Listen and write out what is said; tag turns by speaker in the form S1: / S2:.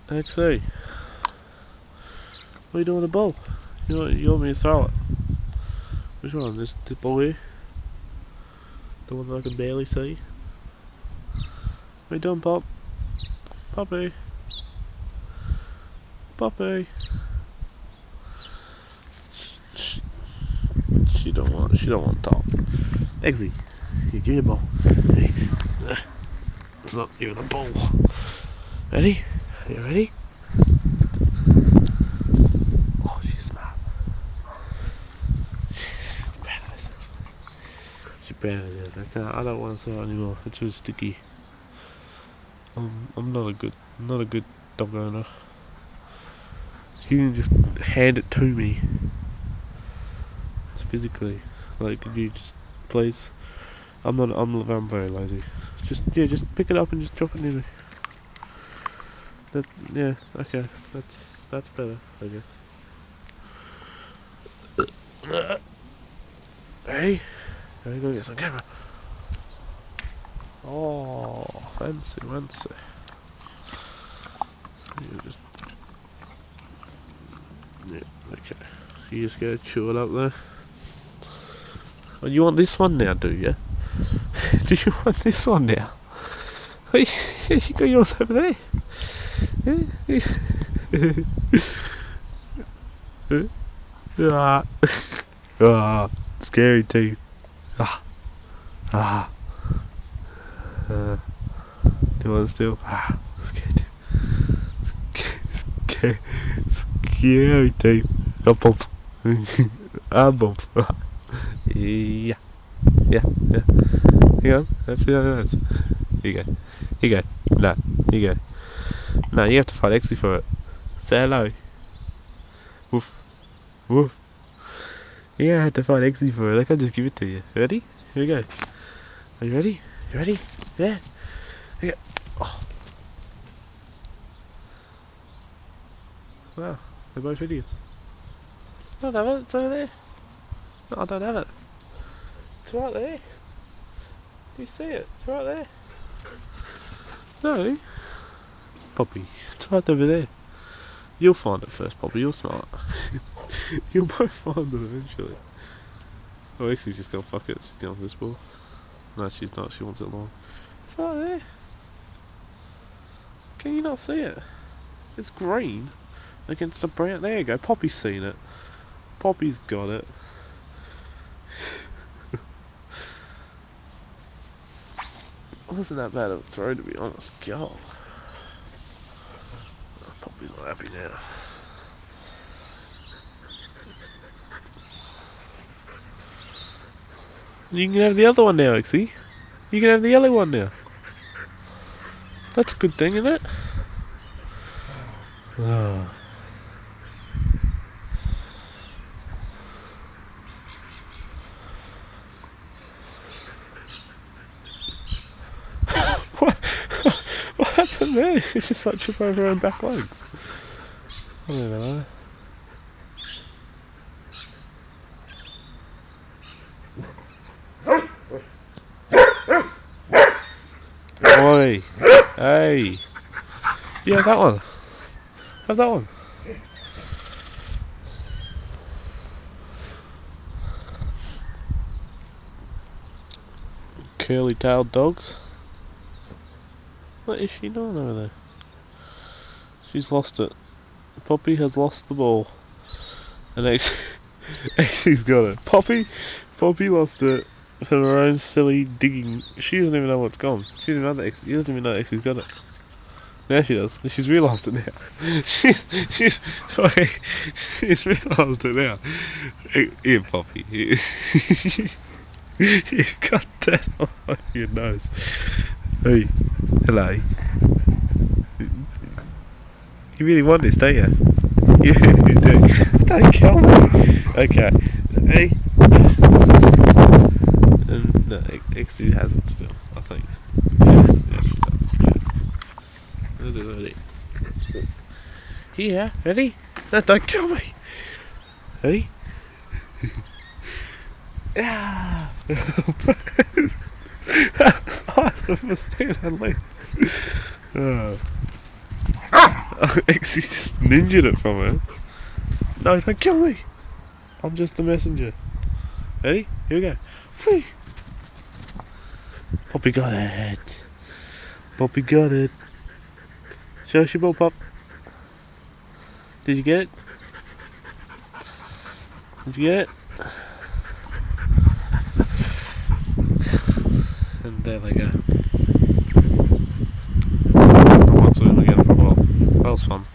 S1: XC, what are you doing with the ball? You want me to throw it? Which one? This ball here? The one that I can barely see? What are you doing, Pop? Poppy? Poppy? She don't want to talk. Eggsy, you give me the ball. Hey, it's not even a ball. Ready? Are you ready? Oh, she's smart. She's bad at this. She's bad at this. I don't want to throw it anymore. It's too sticky. I'm not a good dog owner. You can just hand it to me. It's physically. Like, could you just please? I'm very lazy. Just pick it up and just drop it near me. Yeah, okay. That's better, I guess. Hey, go get some camera. Oh, fancy. So you just okay. You just gotta chew it up there. Oh, you want this one now, do you? Do you want this one now? Hey, you got yours over there. Scary teeth. Do you want still? Scary teeth. Scary teeth. A bump. A bump. Yeah. Hang on. That's nice. Here you go. No. Here you go. No, you have to fight Exy for it. Say hello. Woof. Yeah, I had to fight Exy for it. I can't just give it to you. Ready? Here we go. Are you ready? Yeah. Okay. Oh. Wow, they're both idiots. I don't have it. It's over there. No, I don't have it. It's right there. Do you see it? It's right there. No. Poppy, it's right over there. You'll find it first, Poppy. You're smart. You'll both find it eventually. Oh, Exy's just gonna fuck it. She's going for this ball. No, she's not. She wants it long. It's right there. Can you not see it? It's green against the brown. There you go. Poppy's seen it. Poppy's got it. Wasn't that bad of a throw, to be honest. God. Poppy's not happy now. You can have the other one now, Exy. You can have the yellow one now. That's a good thing, isn't it? Oh. What happened there? It's just like trip over her own back legs. I don't know. Oi! Hey! Yeah, that one. Have that one. Curly-tailed dogs. What is she doing over there? She's lost it. Poppy has lost the ball. And Exy's got it. Poppy lost it from her own silly digging. She doesn't even know what's gone. She doesn't even know Exy's got it. Now she does. She's realised it now. She's realised it now. Here, Poppy. You've got that on your nose. Hey, hello. You really want this, don't you? You do. Don't kill me. Okay. Hey. No, Exy has it still, I think. Yes, she does. Yeah. Ready. Here, ready? No, don't kill me. Ready? Yeah. That's awesome for seeing her legs. He just ninjaed it from her. No, don't kill me. I'm just the messenger. Ready? Here we go. Whee! Poppy got it. Poppy got it. Show us your ball, Pop. Did you get it? Did you get it? And there they go. I won't see them again for a while. That was fun.